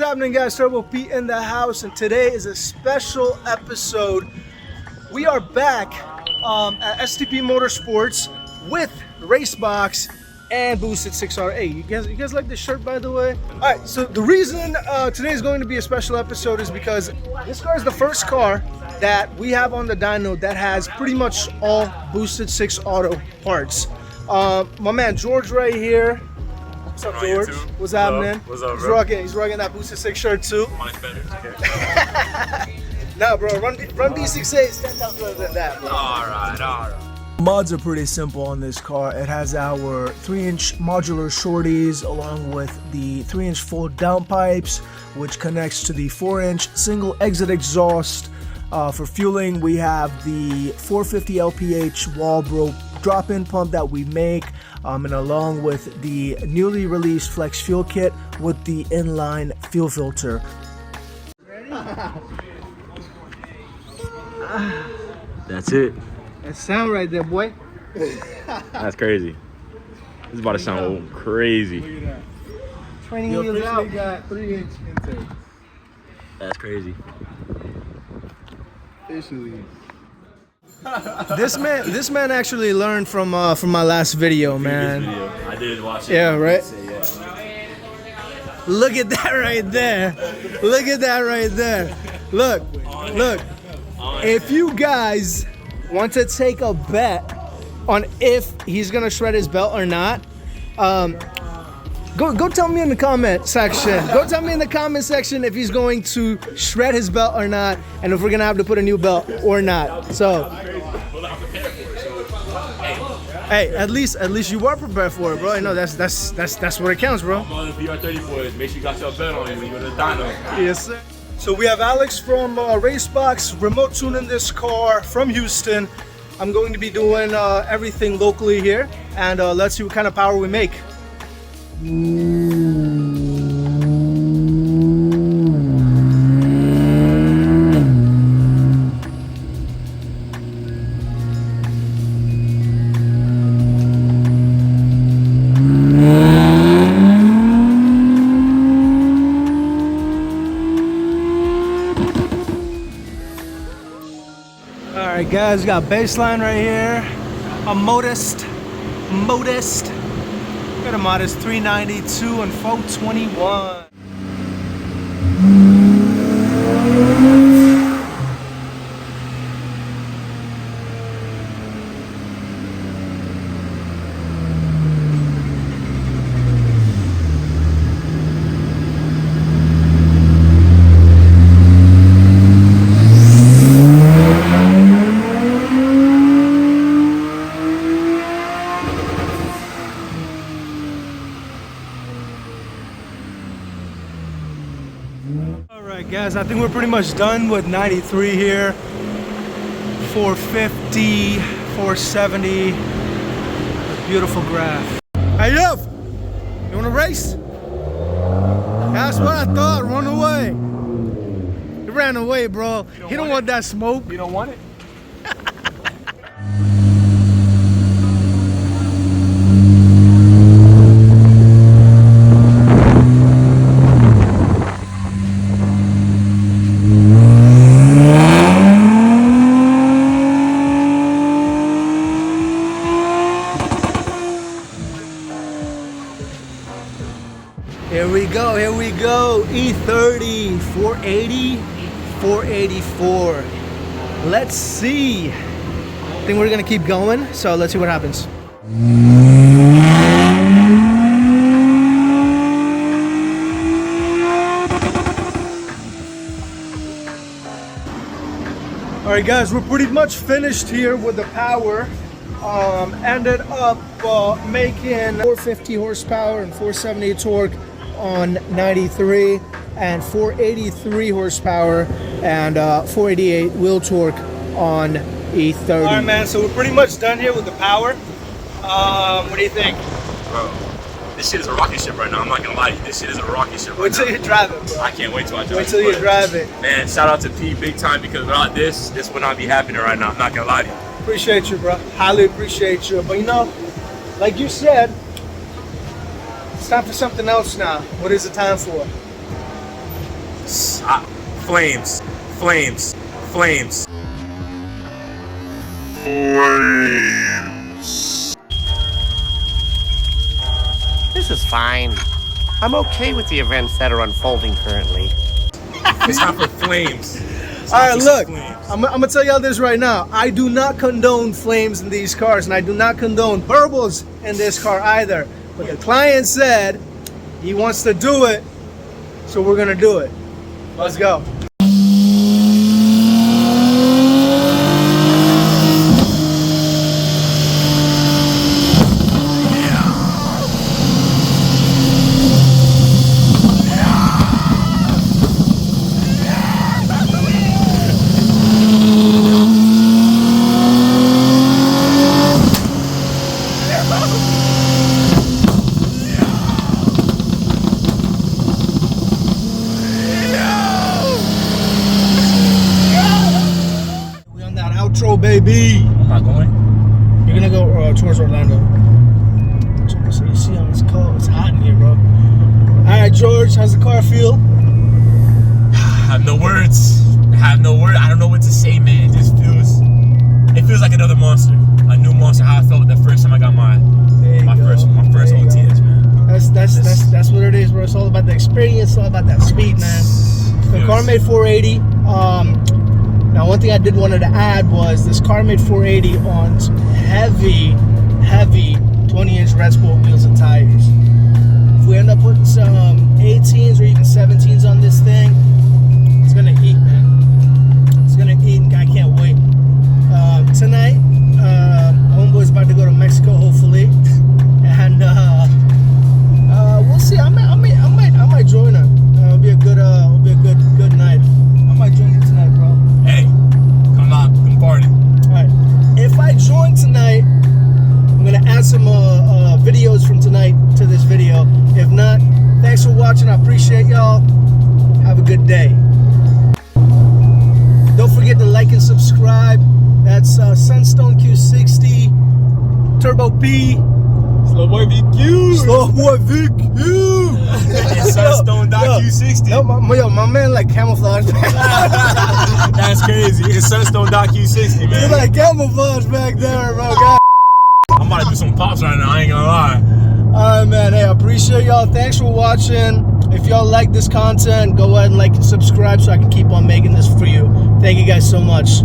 happening, guys? Turbo Pete in the house, and today is a special episode. We are back at STP Motorsports with Racebox and Boosted 6R. Hey, you guys like this shirt, by the way? All right, so the reason today is going to be a special episode is because this car is the first car that we have on the dyno that has pretty much all Boosted 6 Auto parts. My man George right here. What's up, George? What's happening? What's up, bro? He's rocking that Boosted 6 shirt too. Mine's better. Nah, bro, run B68 is 10 times better than that, bro. All right. Mods are pretty simple on this car. It has our 3-inch modular shorties along with the 3-inch fold downpipes, which connects to the 4-inch single exit exhaust. For fueling, we have the 450 LPH Walbro drop-in pump that we make, and along with the newly released Flex Fuel Kit with the inline fuel filter. That's it. That sound right there, boy. That's crazy. This is about to sound crazy. Look at that. Training wheels out. Got 3-inch intake. That's crazy. Officially. This man actually learned from my last video, man. I did watch it. Yeah, right. Look at that right there. Look at that right there. Look. If you guys want to take a bet on if he's gonna shred his belt or not, go tell me in the comment section. Go tell me in the comment section if he's going to shred his belt or not, and if we're gonna have to put a new belt or not. So, hey, at least you were prepared for it, bro. You know that's what it counts, bro. I'm on the E30 boys. Make sure you got your belt on you when you go to the dyno. Yes, sir. So we have Alex from Racebox remote tuning this car from Houston. I'm going to be doing everything locally here, and let's see what kind of power we make. Alright guys, got baseline right here, a modest, got a modest 392 and 421. Alright guys, I think we're pretty much done with 93 here. 450, 470. A beautiful graph. Hey Yev, you wanna race? That's what I thought, run away. He ran away, bro. He don't want that smoke. You don't want it? Here we go, E30, 480, 484. Let's see. I think we're gonna keep going, so let's see what happens. All right guys, we're pretty much finished here with the power. Ended up making 450 horsepower and 470 torque on 93 and 483 horsepower and 488 wheel torque on E30. All right, man, so we're pretty much done here with the power. What do you think? Bro, this shit is a rocket ship right now. I'm not gonna lie to you. This shit is a rocket ship right Wait till now. you drive it, bro. I can't wait till I drive it. Wait till you drive it. Man, shout out to P big time, because without this would not be happening right now. I'm not gonna lie to you. Appreciate you, bro. Highly appreciate you. But you know, like you said, it's time for something else now. What is it time for? Flames. This is fine. I'm okay with the events that are unfolding currently. It's time for flames. All right, look, I'm gonna tell y'all this right now. I do not condone flames in these cars, and I do not condone burbles in this car either. But the client said he wants to do it, so we're gonna do it. Let's go. Baby, I'm not going. You're gonna go towards Orlando. So you see how it's cold. It's hot in here, bro. All right, George, how's the car feel? I have no words. I don't know what to say, man. It feels like another monster, a new monster. How I felt the first time I got my first OTS, man. That's what it is, bro. It's all about the experience. It's all about that speed, man. The car made 480. Now, one thing I did wanted to add was this car made 480 on some heavy 20-inch red sport wheels and tires. If we end up putting some 18s or even 17s on this thing, it's gonna eat, man. It's gonna eat, and I can't wait. Tonight, homeboy's about to go to Mexico, hopefully, and we'll see. I might join him. It'll be a good night. I might join you tonight, bro. Hey, come party. Alright, if I join tonight, I'm gonna add some videos from tonight to this video. If not, thanks for watching. I appreciate y'all. Have a good day. Don't forget to like and subscribe. That's Sunstone Q60, Turbo P, Slow boy VQ. It's Sunstone Q60. Yo, my man like camouflage. That's crazy. It's Sunstone Q60, man. He's like camouflage back there, bro. God. I'm about to do some pops right now. I ain't gonna lie. Alright, man. Hey, I appreciate y'all. Thanks for watching. If y'all like this content, go ahead and like and subscribe so I can keep on making this for you. Thank you guys so much.